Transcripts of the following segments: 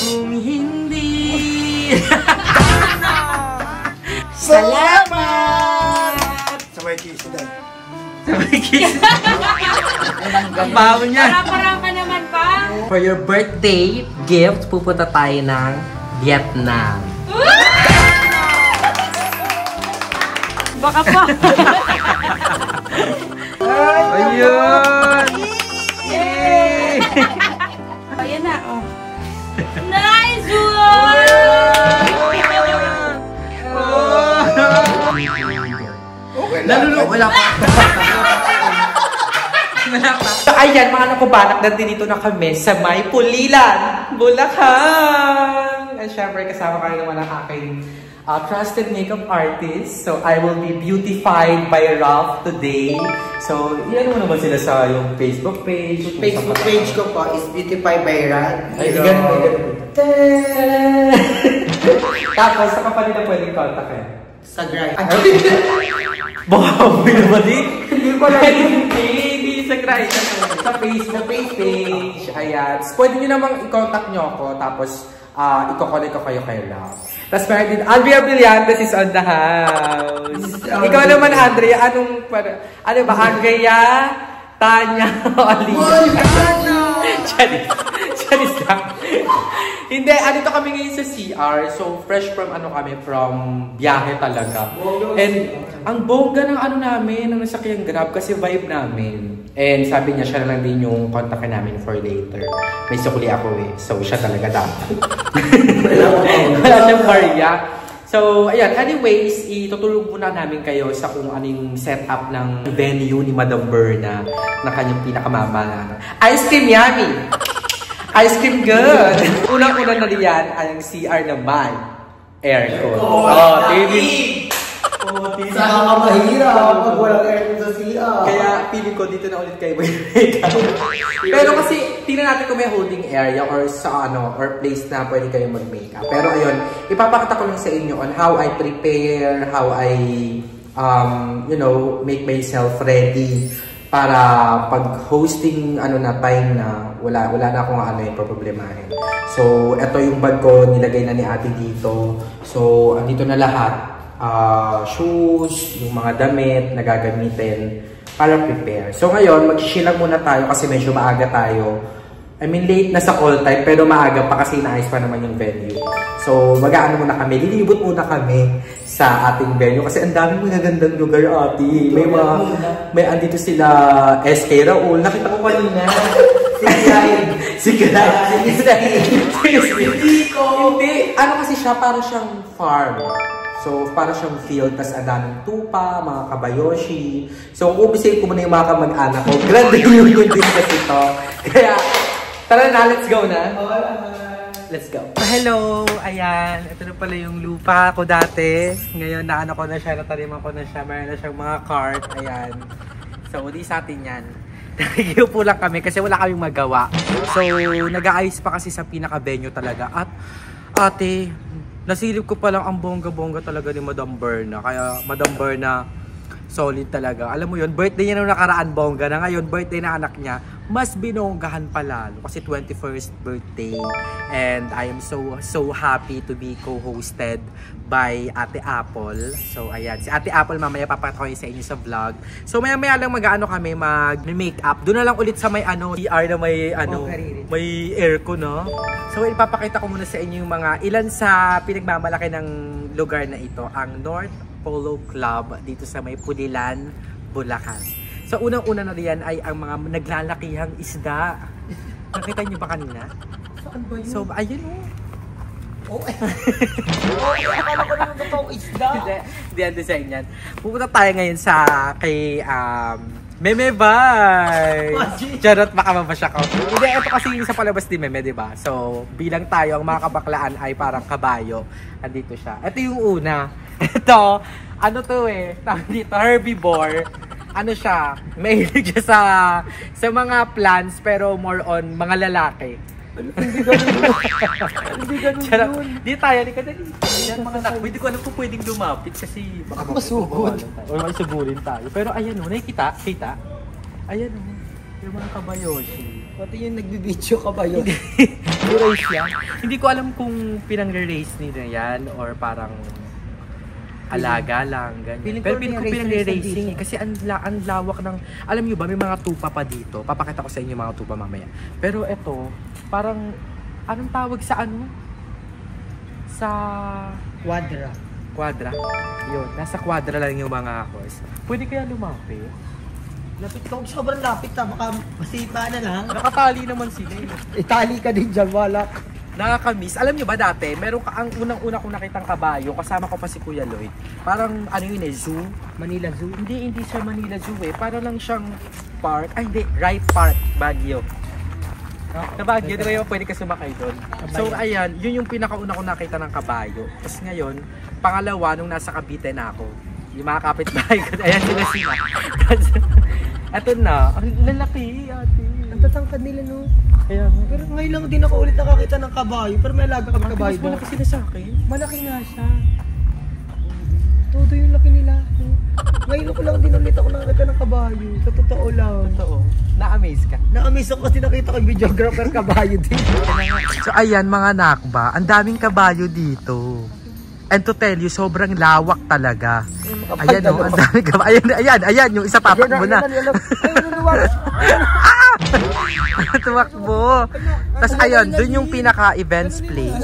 Kung hindi. Salamat! Sabay kiss din. Sabay kiss. Ang baho niya. Parang ka naman pa. For your birthday gift, pupunta tayo ng Vietnam. Baka pa. Ayun! Yay! Ayan na, oh. Nice one! Wala pa. So, ayan, mga nakubanak, nandito na kami sa May Pulilan, Bulacan. And syempre, kasama kayo naman ang aking trusted makeup artist. So, I will be beautified by Ralph today. So, iyan mo naman sila sa yung Facebook page. Facebook page ko po is Beautify by Ralph. Ay, ganun. Tapos, sa kapatid na pwedeng contact eh. Sa Grind. Bawi naman eh. Hindi ko lang hindi sa Grind. Sa Facebook page. Ayan. Pwede nyo namang i-contact nyo ako. Tapos, i-connect ko kayo kay Ralph. Tapos meron din, Andrea Brillantes is on the house. Ikaw naman, Andrea, ano ba? Andrea, Tanya, Alina. Charis lang. Hindi, andito kami ngayon sa CR. So, fresh from from biyahe talaga. And, ang bongga ng namin, ng nasakyang Grab, kasi vibe namin. And sabi niya, siya na lang din yung kontakin namin for later. May sukli ako eh. So, siya talaga dapat. Wala siyang barya. So, ayan. Anyways, itutulog muna namin kayo sa kung anong setup ng venue ni Madam Berna na kanyang pinakamama. Ice cream yummy! Ice cream good! Unang-una na riyan ang CR naman. Aircon. Oh, TV! Saka ka mahirap pag walang aircon sa CR. Kaya feeling ko dito na ulit kayo Pero kasi tingnan natin kung may holding area or sa or place na pwede kayo mag-makeup. Pero ayun, ipapakita ko lang sa inyo on how I prepare, how I make myself ready para pag hosting na time na wala na akong yung problemahin. So, ito yung bag ko, nilagay na ni ate dito. So, andito na lahat. Shoes, yung mga damit na gagamitin para prepare. So ngayon, mag-chill muna tayo kasi medyo maaga tayo. I mean, late na sa call time, pero maaga pa kasi inaayos pa naman yung venue. So, mag-aano muna kami, lilibot muna kami sa ating venue kasi ang daming magagandang lugar, ate. May andito sila SK Raul, nakita ko kanina. Si Clyde. Hindi, kasi siya, parang siyang farm. So, para siyang field, tas ang daming tupa, mga kabayoshi. So, ubisayin ko muna yung mga kamag-anak ko. Grand reunion din kasi ito. Kaya, tara na, let's go na. Let's go. Hello! Ayan, ito na pala yung lupa ko dati. Ngayon, naano ko na siya, nataniman ko na siya. Mayroon na siyang mga cart. Ayan. So, di sa atin yan. Nagigiupo lang kami kasi wala kaming magawa. So, nag-aayos pa kasi sa pinaka-venue talaga. At, ate, nasilip ko palang ang bongga-bongga talaga ni Madam Berna. Kaya Madam Berna, solid talaga. Alam mo yun, birthday niya nung nakaraan bongga na. Ngayon, birthday na anak niya, mas binonggahan pa lalo. Kasi 21st birthday. And I am so happy to be co-hosted by Ate Apple. So, ayan. Si Ate Apple, mamaya papakita ko sa inyo sa vlog. So, maya-maya lang mag-make-up. Doon na lang ulit sa may CR na may aircon, no? So, ipapakita ko muna sa inyo yung mga ilan sa pinagmamalaki ng lugar na ito. Ang North Polo Club dito sa may Pulilan, Bulacan. So, unang-una na riyan ay ang mga naglalakihang isda. Nakita niyo ba kanina? Saan ba yun? So, ayun Akala ko naman totoong isda. Hindi ang design yan. Pupunta tayo ngayon sa kay Meme Vibes! Charot, baka mabasya ko. Hindi, ito kasi yung sa palabas ni Meme, diba? So, bilang tayo, ang mga kabaklaan ay parang kabayo. Andito siya. Ito yung una. Ito, tawag dito, herbivore. Siya, mahilig siya sa mga plants, pero more on mga lalaki. Hindi ganun yun. Di tayo, di ka dali. Hindi ko alam kung pwedeng lumapit kasi baka masugod. O masugurin tayo. Pero ayan nakikita? Ayan yung mga kabayoshi. Pati yung nagbibidyo ka ba yun? I-race yan. Hindi ko alam kung pinang-race nila yan or parang alaga lang, ganyan. Pero pinang-racing kasi ang lawak ng, alam nyo ba, may mga tupa pa dito. Papakita ko sa inyo mga tupa mamaya. Pero eto, parang, anong tawag sa ano? Sa Quadra. Yun, nasa quadra lang yung mga horse. Pwede kaya lumapit? Lapit ka, sobrang lapit ha, baka masipa na lang. Nakatali naman sila eh. Itali ka din dyan, wala. Nakakamiss. Alam nyo ba dati, meron ka, ang unang-una kong nakitang kabayo, kasama ko pa si Kuya Lloyd. Parang ano yun eh, zoo? Manila Zoo? Hindi siya Manila Zoo eh. Parang lang siyang park. Ay hindi, Right Park, Baguio. Sa Baguio, di ba yung pwede ka sumakay doon? So ayan, yun yung pinakauna kong nakita ng kabayo. Tapos ngayon, pangalawa nung nasa Cavite na ako. Yung mga kapitbahay ko, ayan sila. Eto na, ang lalaki ate. Ang tatangkad nila no. Kaya, Pero ngayon lang din ako ulit nakakita ng kabayo. Pero may alaga kami kabayo. mas malaki sila sa akin. Malaki nga siya. Todo yung laki nila. Ngayon ko lang din ulit ako nakakita ng kabayo. Sa totoo lang. Totoo. Na-amaze ka. Na-amaze ako kasi nakita ko yung videographer kabayo din. So ayan mga nakba, ang daming kabayo dito. And to tell you, sobrang lawak talaga. Ayan o, ang daming kabayo. Ayan, yung isa tapak mo na. Tumakbo. Tapos ayun, dun yung pinaka-events place.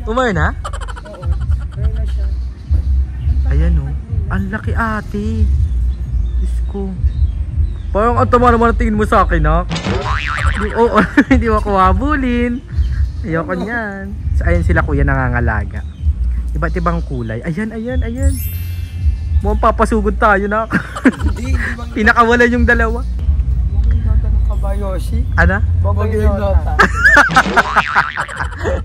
Umar na? Ayan o, ang laki ate. Diyos ko. Parang ang tama naman ang tingin mo sa akin ha. Oo, hindi mo ako habulin. Ayoko niyan. So, ayan sila kuya nangangalaga. Iba't ibang kulay. Ayan. Mukhang papasugod tayo na. Pinakawalan yung dalawa. Bagay nota ng kabayoshi. Ana? Bagay nota.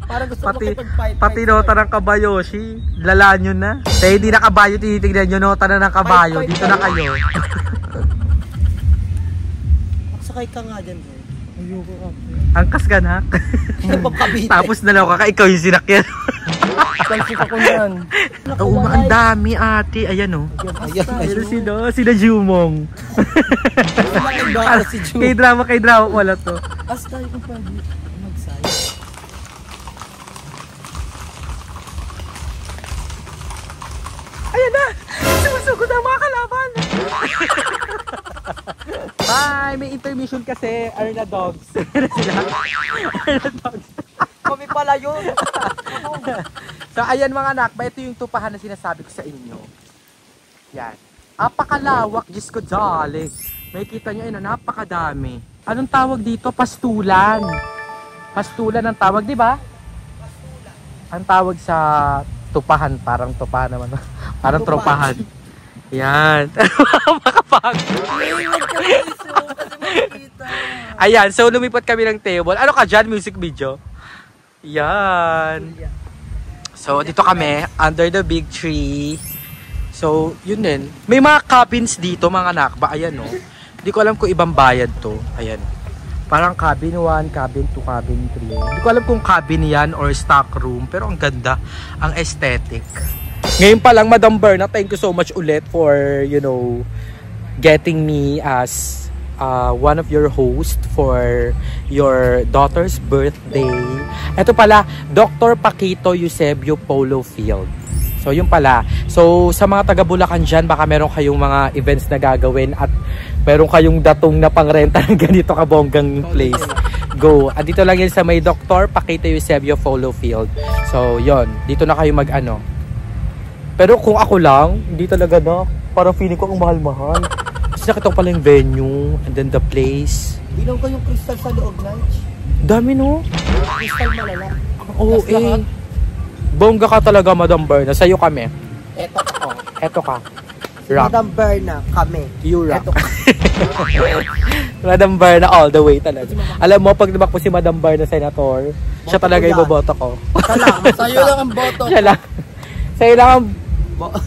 Parang gusto mo makipag-fight. Pati nota ng kabayoshi. Lala nyo na. Kaya hindi na kabayo, tinitignan nyo nota na ng kabayo. Dito na kayo. Sakay ka nga dyan. Ayoko ka. Angkas ka na. Tapos nalaw ka, ikaw yung sinakyan. Talsik ako yan. Oo, ang dami ate. Ayan o. Ayan sila Jumong. Kay drama wala to. As tayo kung pwede mag-side. Ayan na! Sumusugod ang mga kalaban! Bye! May intermission kasi. Arna Dogs. Arna Dogs. Kami pala yun. So ayan mga anak, ito yung tupahan na sinasabi ko sa inyo. Yan. Apakalawak, Diyos ko jolly. May kita nyo yun, napakadami. Anong tawag dito? Pastulan. Pastulan ang tawag, di ba? Ang tawag sa tupahan, parang tupahan naman. Parang tropahan. Yan. Makapag. Ayan, so lumipat kami ng table. Ano ka dyan? Music video? Yan. So dito kami, under the big tree. So, yun din. May mga cabins dito, mga nakba. Ayan o. Hindi ko alam kung ibang bayad to. Ayan. Parang cabin 1, cabin 2, cabin 3. Hindi ko alam kung cabin yan or stock room. Pero ang ganda. Ang aesthetic. Ngayon pa lang, Madam Berna, thank you so much ulit for, you know, getting me as one of your hosts for your daughter's birthday. Ito pala, Dr. Paquito Eusebio Polo Field. So, yun pala. So, sa mga taga Bulacan dyan, baka meron kayong mga events na gagawin at meron kayong datong na pangrenta ng ganito kabonggang place. Go. At dito lang yan sa may Dr. Paquito Eusebio Polo Field. So, yun. Dito na kayo mag-ano. Pero kung ako lang, hindi talaga na. Parang feeling ko ang mahal-mahal. Kasi nakita ko pala yung venue and then the place. Ilaw kayong crystal sa loob, Nige. Dami no? Crystal malala. Oo eh. Bongga ka talaga, Madam Berna. Sa'yo kami. Eto ako. Eto ka. Si Rock. Madam Berna, kami. You rock. Eto ka. Madam Berna all the way talaga. Alam mo, pag tumakbo si Madam Berna Senator, siya talaga yung boboto ko. Sa'yo lang ang boto. Siya lang. Sa'yo lang ang boto.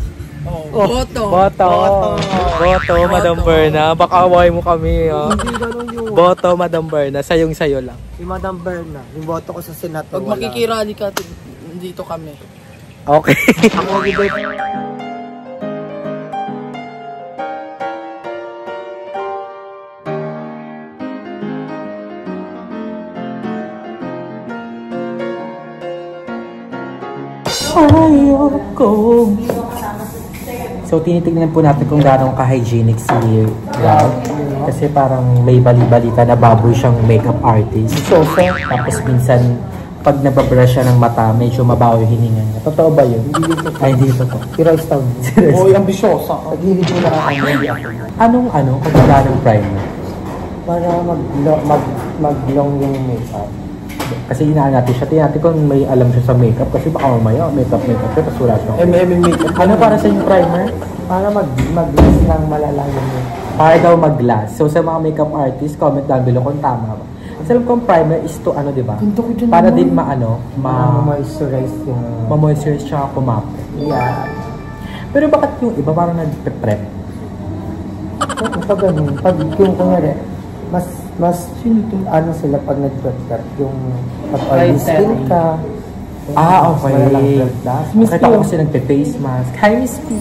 Boto, Madam Berna. Baka away mo kami. Oh. Hindi ganun yun. Boto, Madam Berna. Sayong-sayo lang. Si Madam Berna, yung boto ko sa Senator. Pag makikirali ka, dito kami. Okay. Ako gibay. ayoko. So, tinitignan po natin kung gano'ng ka-hygienic si Ralph. Kasi parang may bali-balita na baboy siyang makeup artist. So, tapos minsan, pag nababrush siya ng mata, medyo mabaho yung hininga niya. Totoo ba yun? Hindi dito. Ay, hindi totoo. Si Rice Town. Uy, ambisyosa ka. Naglilid mo na ako. Anong kagagalang primer? Para mag-long yung makeup. Kasi inaan natin siya. Tingnan natin kung may alam siya sa makeup. Kasi baka mamaya, makeup siya. Tapos wala siya. makeup. Ano para sa yung primer? Para mag-last ng malalang yung makeup. Para daw mag-glass. So sa mga makeup artist, comment down below kung tama ba. Kasi alam kong primer is to ano, di ba? Para din ma-moisturize yung... ma-moisturize siya kumapit. Yeah. Pero bakit yung iba parang nag-prep? Pag ganun, pag yung kunyari, mas ano sila pag nag-prep yung pag oily skin ka. Okay. Malalang blood gas. Nakita ko kasi nagpe-face mask. Hi, Miss P.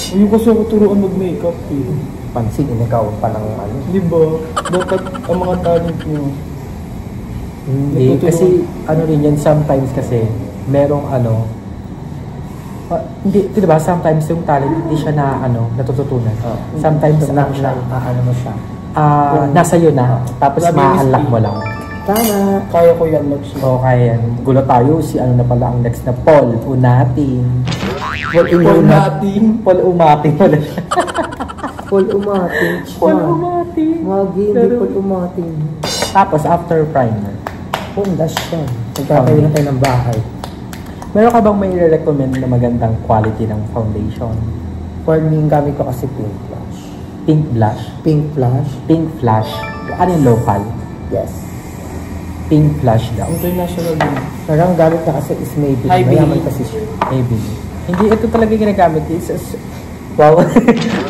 Uy, kasi ako turuan mag-makeup eh. Pansin, ikaw pa ng ano. Di ba? Dapat ang mga talent nyo. Hindi, kasi ano rin yan, sometimes kasi merong hindi, di ba, sometimes yung talent hindi siya natututunan. Sometimes ano mo siya. Nasa iyo na, tapos ma-unlock mo lang. Tama. Kaya ko yan, Max. Kaya yan. Gulo tayo, si na pala ang next na Paul Unating. Paul Umating pala siya. Paul Umating. Magi, hindi Paul Umating. Tapos, after primer. Dash yan. Nagkakayo na tayo ng bahay. Meron ka bang may recommend na magandang quality ng foundation? For me, gamit ko kasi pink flash. Pink blush? Pink flash? Pink flash. Ano yung local? Yes. Pink flash daw. International din. Parang gamit na kasi is Maybelline. Mayaman kasi siya. Maybelline. Hindi ito talaga yung ginagamit. Wow.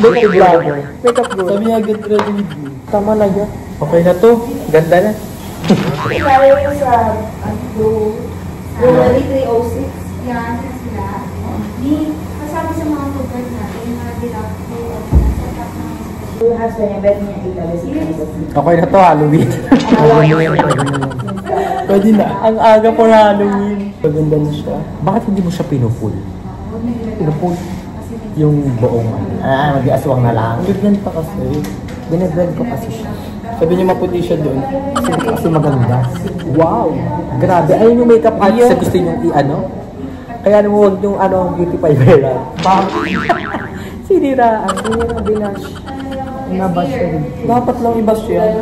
Makeup vlogger. Makeup girl. Sabi niya, get ready with me. Tama na yan. Okay na to. Ganda na. Kaya ko sa Rotary 306, yan sila. Di, kasabi sa mga food cart natin, yung mga dilap ko, Okay na to, Halloween. Pwede na. Ang aga for Halloween. Maganda na siya. Bakit hindi mo siya pinufull? Pinufull? Yung buong Mag-iaswang na lang. Maganda pa kasi. Binablend ko kasi siya. Sabi niya maputi siya doon. Kasi maganda. Wow! Grabe. Ayun yung makeup artist na gusto nyo Kaya naman huwag yung beauty fiber. Siniraan. Binash. Nabash siya rin. Dapat lang i-bash yan.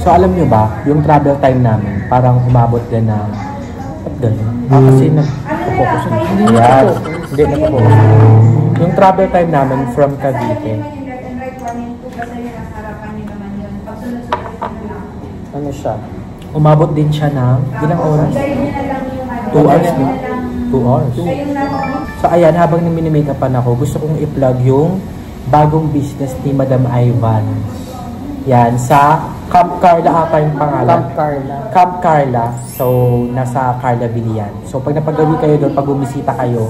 So alam nyo ba, yung travel time namin, parang umabot din na gano'n. Kasi nag-focus yung Hindi, nag-focus. Yung travel time namin from Cavite. Ano siya? Umabot din siya ng ilang oras? 2 hours, no? 2 hours. So ayan, habang mini-makeupan ako, gusto kong i-plug yung bagong business ni Madam Ivan. Yan, sa Camp Carla ata yung pangalan. Camp Carla. So, nasa Carla Villan. So, pag napagawi kayo doon, pag bumisita kayo,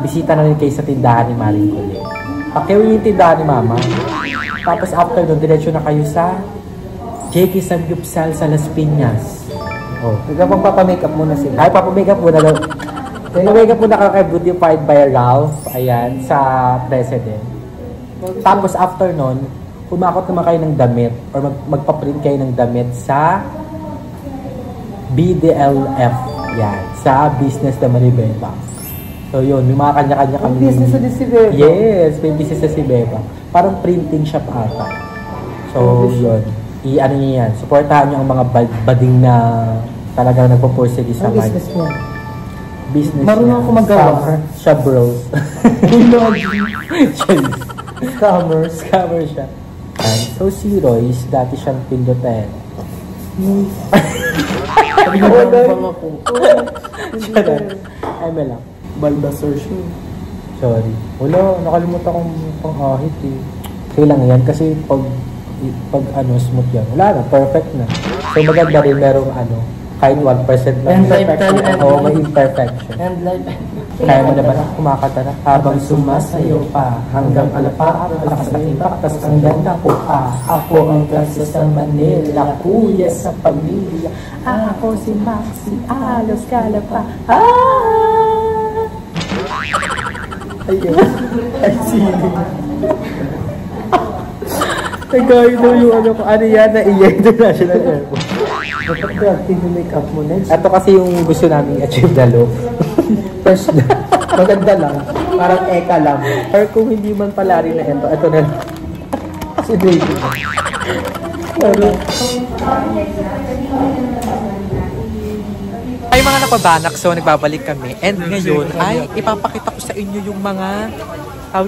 bisita na rin kayo sa tindahan ni Maring Cole. Pakiwi yung tindahan ni Mama. Tapos after doon, diretso na kayo sa JK Samgyupsal sa Las Piñas. Oh. Magpapamakeup muna sila. Ay, papamakeup muna daw. Papamakeup muna ka kay Beautified by Ralph. Ayan, sa President. Tapos after nun, umakot naman kayo ng damit or magpa-print kayo ng damit sa BDLF. Yan, sa Business na Maribeba. So yun, may mga kanya-kanya kami. May business na si Beba? Yes, may business na si Beba. Parang printing shop ata. So yun, i-ano niya yan. Supportahan niyo ang mga bading na talagang nagpo-pursige sa Ang business niya? Business Marunong ako magawa. Siya bros. Scammer siya. So si Royce, dati siyang pindutin. Sabi niya, bang ako. Siya na. Ay, may lang. Balbasar siya. Sorry. Wala, nakalimutan kong pang-ahit eh. Okay lang yan kasi pag smooth yan. Wala na, perfect na. So maganda rin merong kahit 1% lang. And lifetime and Oo, may imperfection. And life. Kaya mo na ba na kumakanta na? Habang sumasayo pa, hanggang alapaap, lakas na impact, tas ang ganda ko pa. Ako ang Francis ng Manila, kuya sa pamilya. Ako si Maxi Alos Calapa. Ayun. Ay, sino? Nagawin daw yung ano ko. Ano yan? Naiya International Airport. Dapat active yung make-up mo next. Ito kasi yung gusto namin achieve na look. First na. Maganda lang. Parang eka lang. Or kung hindi man pala rin na ito na lang. Si baby. Pero, ay mga napabanak, so nagbabalik kami. And ngayon ay ipapakita ko sa inyo yung mga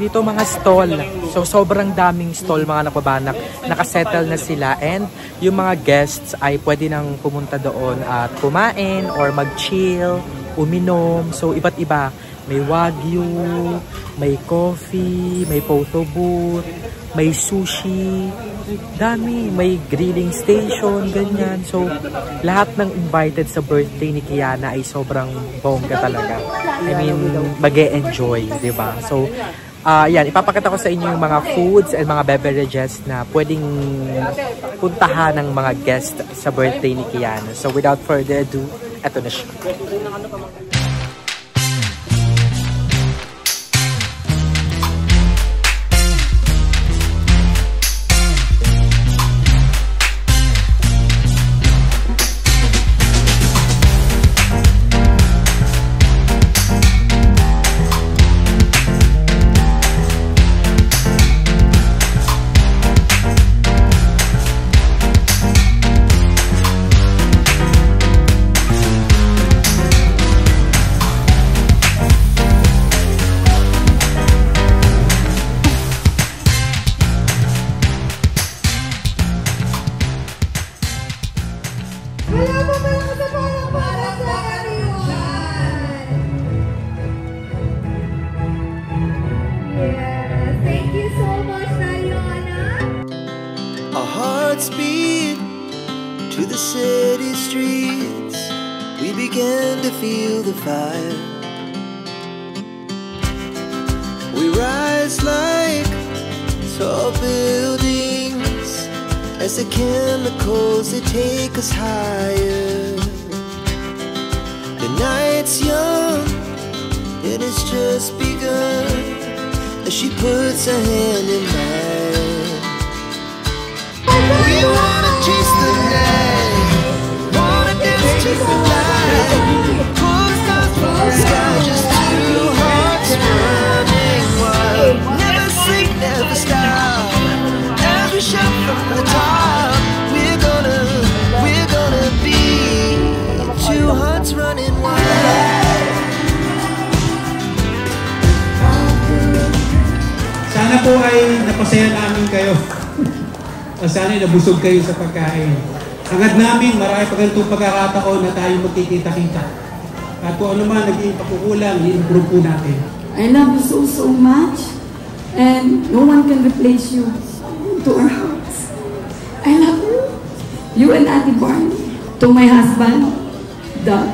dito, mga stall. So sobrang daming stall mga napabanak. Nakasettle na sila and yung mga guests ay pwede nang pumunta doon at kumain or mag-chill, uminom. So iba't iba. May wagyu, may coffee, may photo booth, may sushi, dami, may grilling station, ganyan. So, lahat ng invited sa birthday ni Kiana ay sobrang bongga talaga. I mean, mag-e-enjoy, diba? So, yan, ipapakita ko sa inyo yung mga foods and mga beverages na pwedeng puntahan ng mga guests sa birthday ni Kiana. So, without further ado, eto na siya. Speed to the city streets, we began to feel the fire. We rise like tall buildings as the chemicals they take us higher. The night's young, it has just begun as she puts her hand in mine. We wanna chase the night, wanna dance to the light, pull the stars from the sky, just two hearts running wild. Never sleep, never stop, as we shout from the top. We're gonna be two hearts running wild. Sana po ay napasaya namin kayo. Sana nabusog kayo sa pagkain. Hangad namin, marami pa ganitong pagkakataon na tayo magkikita-kita. At kung ano man, naging pakukulang, i-improve po natin. I love you so, so much. And no one can replace you to our hearts. I love you. You and Ate Barney. To my husband, Doug.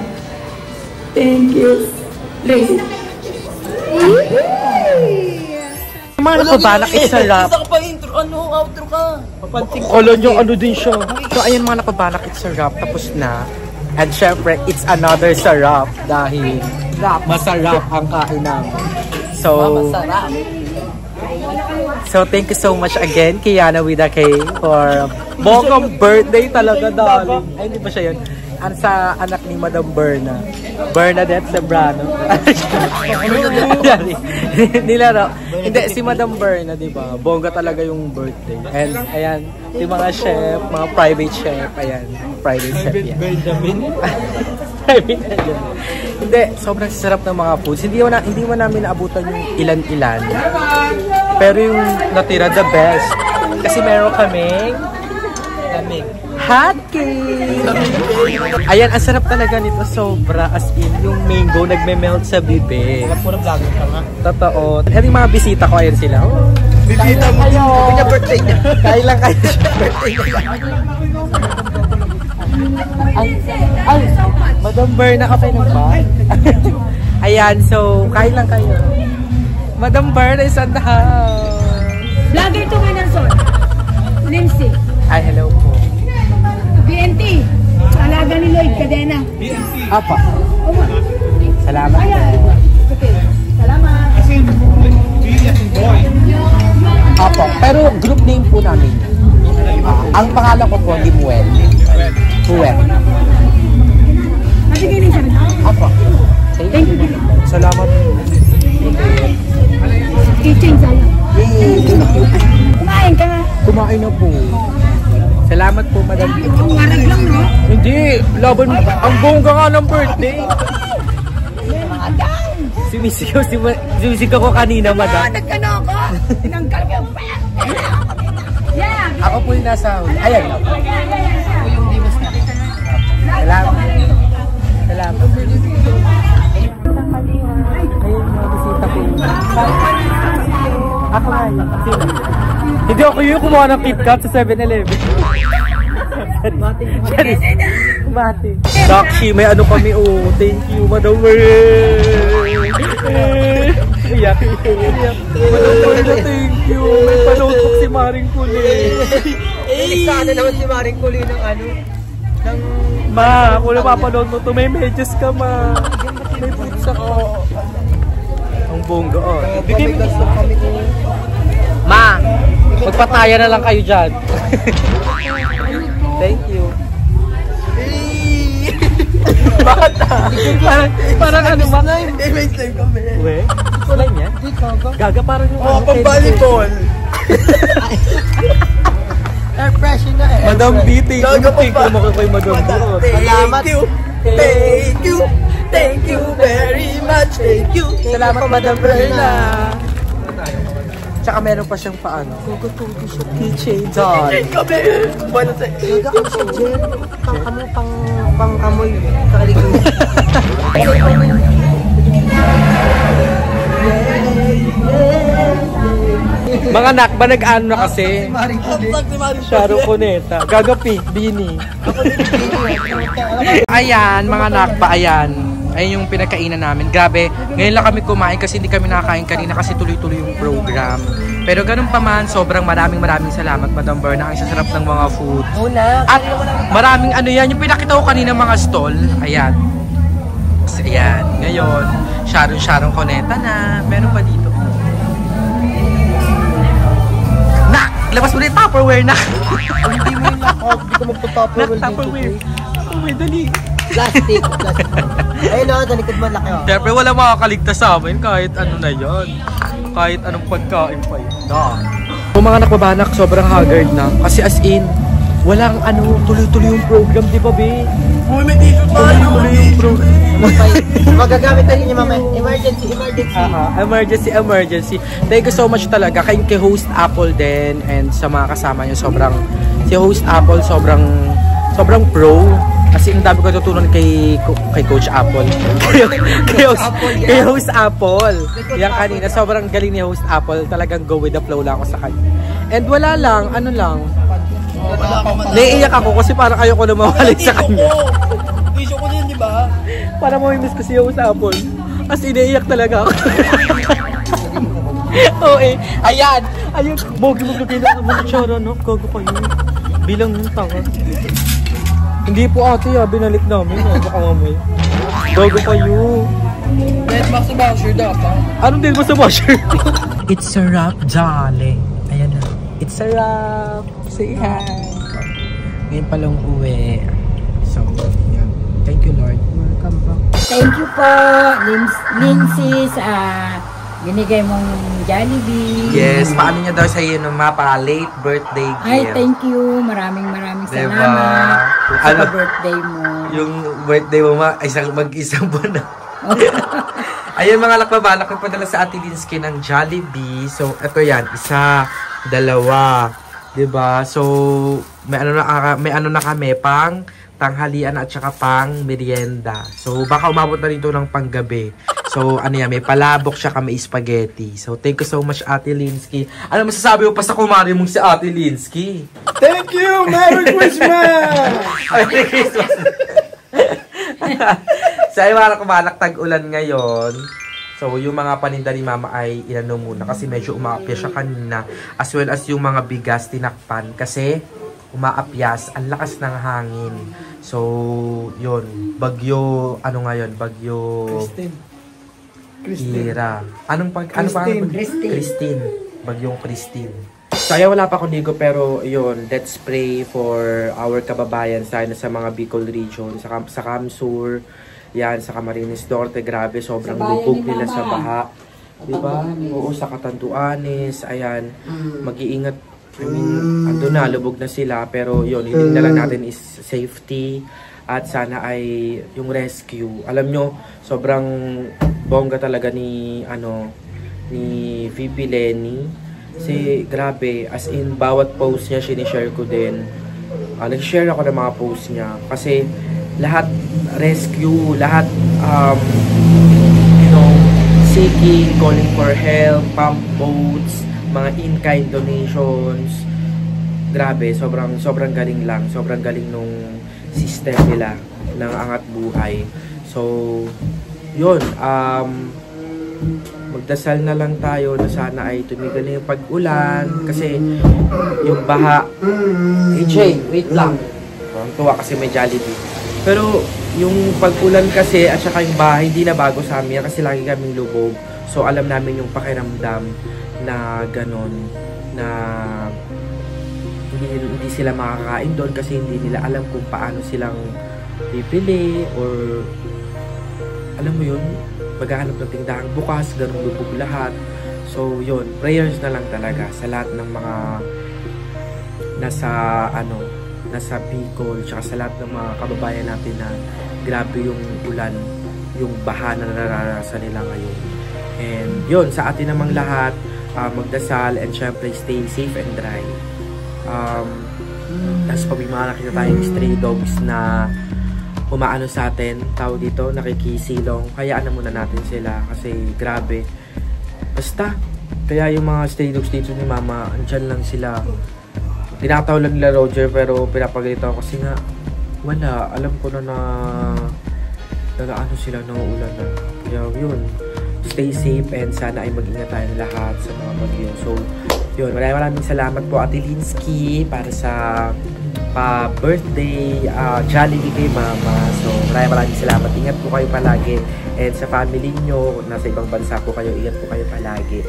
Thank you. Lady. Mga napabalak, sarap. Gusto ko pa intro, outro ka. Kolo nyo, ano din siya. So, ayun mga napabalak, sarap. Tapos na. And syempre, it's another sarap. Dahil masarap ang kain namin. So, thank you so much again, Kiana with a K, for bonggang birthday talaga, darling. Ay, hindi ba siya yun? Ano sa anak ni Madam Berna? Bernadette Zebrano. Nilaro. Hindi, si Madam Berna, di ba? Bongga talaga yung birthday. And, ayan, yung mga chef, mga private chef, ayan, private chef yan. Benjamin? Private Benjamin. Hindi, sobrang sarap ng mga foods. Hindi mo namin naabutan yung ilan-ilan. Pero yung natira, the best. Kasi meron kaming hot cake! Ayan, ang sarap talaga nito. Sobra. As in, yung mango nagme-melt sa bibig. Puro vlogger ka nga. Totoo. At yung mga bisita ko, ayan sila. Oh, bisita mo kayo! Yung birthday niya. Kain lang kayo sa birthday niya. Ay, Madam Berna, okay na ba? Ayan, so, kain lang kayo. Madam Berna is on the house. Vlogger to Winnerson. Lindsay. Ay, hello po. BNT. Alaga ni Lloyd Cadena. Apa. Oma. Salamat. Ayan. Okay. Salamat. Apa. Pero group name po namin. Ang pangalan ko po, Limuel. Puwet. Matigilin sa mga. Apa. Thank you. Salamat. Kitchen sa'yo. Yay! Kumain ka. Kumain na po. Salamat po, Madam. Ang warag lang, no? Hindi, laban mo. Ang bongga nga ng birthday. Sumisigaw ko kanina, Madam. Nagkano ako. Tinanggal ko yung yeah. Ako po yung nasa... Ayan. Salamat. Salamat. Ayun, mabisita po. Ako nga yun. Hindi ako yung kumuha ng KitKat sa 7-Eleven. Sorry. Mati. Dakshi, may ano kami, oh. Thank you, Madam Iyak. Madam Merla, thank you. May pa-notebook si Maring Kuli. Sana naman si Maring Kuli ng ano? Ng... Ma, kung napapanood mo to, may medyas ka, ma. May boots ako. Ang bongga, oh. Bigay mo kami, Ma, magpataya na lang kayo dyan. Thank you. Bakit? Parang ano, ma? May time kami. Uwe? Wala niya? Gaga parang yung... Oh, pang-volleyball. Air pressure na eh. Madam B, thank you. Thank you naman kay Madam B. Salamat. Thank you. Thank you very much. Thank you. Salamat, Madam Berna. Tsaka meron pa siyang paano. Kukutugi siya. Keychain. Doll. Kami. Wala sa... Gaga kami siya, Jen. Pang-amoy. Mga anak ba nag-ano na kasi? Sharon Cuneta. Gagapi. Bini. Ayan, mga anak pa. Ayan. Ayun yung pinagkainan namin. Grabe, ngayon lang kami kumain kasi hindi kami nakakain kanina kasi tuloy-tuloy yung program. Pero ganun pa man, sobrang maraming salamat, Madam Berna. Ang sasarap ng mga food. At maraming ano yan, yung pinakita ko kanina mga stall. Ayan. Ayan. Ngayon, Sharon Cuneta na. Meron pa dito. Labas mo na yung Tupperware na. Hindi mo yung lock-off. Hindi ko magpa-Tupperware dito. Tupperware. Oh, may dali. Plastic. Ayun o, talikod mo laki o. Siyempre wala makakaligtas sa amin kahit ano na yan. Kahit anong pagkain pa yun. Kung mga nakbabanak, sobrang haggard na. Kasi as in, walang ano, tuloy-tuloy yung program, di ba, be? Uy, may t-shirt pa. Tuloy-tuloy yung program. Magagamit na rin niya mamaya. Emergency. Thank you so much talaga. Kay Host Apple din and sa mga kasama niyo, si Host Apple sobrang pro. Kasi ang dami ko tutunan kay Coach Apple. kay Host Apple. Yang kanina, sobrang galing ni Host Apple. Talagang go with the flow lang ako sa kanya. And wala lang, ano lang. Naiiyak ako kasi parang ayoko na mawalay sa kanya. Issue ko din, di ba? Para mamimiss ko si Host Apple. As iniiyak talaga ako. Oo eh. Ayan. Bogi maglagay na naman ng tsara, no? Gago kayo. Bilang yung tanga. Hindi po ate, binalik namin. Baka mamay. Gago kayo. Dead ba sa basher dapat? Anong dead ba sa basher? It's a wrap, darling. Ayan na. It's a wrap. Say hi. Ngayon palang uwi. So, yan. Thank you, Lord. Welcome back. Thank you po, Lindsay, sa binigay mong Jollibee. Yes, paano niya daw sa'yo nung late birthday gift? Ay, thank you. Maraming salamat sa birthday mo. Yung birthday mo, mag-isang buwan na. Ayun mga lakbabalak, nagpadala sa Ate Linsky ng Jollibee. So, ito yan. Isa, dalawa. Diba? So, may ano na kami, pang tanghalian at saka pang merienda. So, baka umabot na dito ng panggabi. So, ano yan, may palabok siya may spaghetti. So, thank you so much, Ate Linsky. Ano masasabi mo pa sa kumari mong si Ate Linsky? Thank you! Merry Christmas! Merry Christmas! So, ay mga kumalak tag-ulan ngayon. So, yung mga paninda ni Mama ay inano muna kasi medyo umaapya siya kanina. As well as yung mga bigas tinakpan kasi umaapyas, ang lakas ng hangin. So, yun. Bagyo, ano ngayon? Bagyo... Hira. Ano pa? Christine. Bagyong Christine. So, ayan, wala pa akong ligo pero yun, let's pray for our kababayan sana sa mga Bicol region, sa Kamsur, yan, sa Camarines Norte, grabe, sobrang lubog nila sa baha. Diba? Oo, sa Catanduanes, ayan, mag-iingat. I mean, ando na, lubog na sila, pero yun, hiling na lang natin is safety at sana ay yung rescue. Alam nyo, sobrang bongga talaga ni VP Lenny. Kasi grabe, as in bawat post niya sinishare ko din. Nag-share ako ng mga post niya kasi lahat rescue, lahat seeking, calling for help, pump boats, mga in-kind donations. Grabe, sobrang galing lang. Sobrang galing nung system nila ng Angat Buhay. So, yun, magdasal na lang tayo na sana ay tumigil na yung pag-ulan kasi yung baha. AJ, wait lang. Tuwa kasi may Jollibee. Pero yung pag-ulan kasi at saka yung baha hindi na bago sa amin kasi lagi kaming lubog. So alam namin yung pakiramdam na ganon na hindi sila makakain doon kasi hindi nila alam kung paano silang pipili or alam mo yun, maghahanap ng tindahang bukas, ganun lubog lahat. So yun, prayers na lang talaga sa lahat ng mga nasa Bicol, tsaka sa lahat ng mga kababayan natin na grabe yung ulan, yung baha na nararanasan nila ngayon. And yun, sa atin namang lahat, magdasal and syempre stay safe and dry. Tapos pag may mga nakita tayong stray dogs na umaano sa atin, tao dito, nakikisilong, hayaan na muna natin sila kasi grabe. Basta, kaya yung mga stray dogs dito ni Mama, andyan lang sila. Tinataw lang nila Roger pero pinapagalitan ako kasi nga, wala, alam ko na nagaano sila ng ulan na. Kaya yun, stay safe and sana ay mag-ingat tayong lahat sa mga bagyo. So, yun, maraming salamat po Ate Linsky para sa pa-birthday Jollibee kay Mama. So, maraming salamat. Ingat po kayo palagi. And sa family nyo, nasa ibang bansa po kayo, ingat po kayo palagi.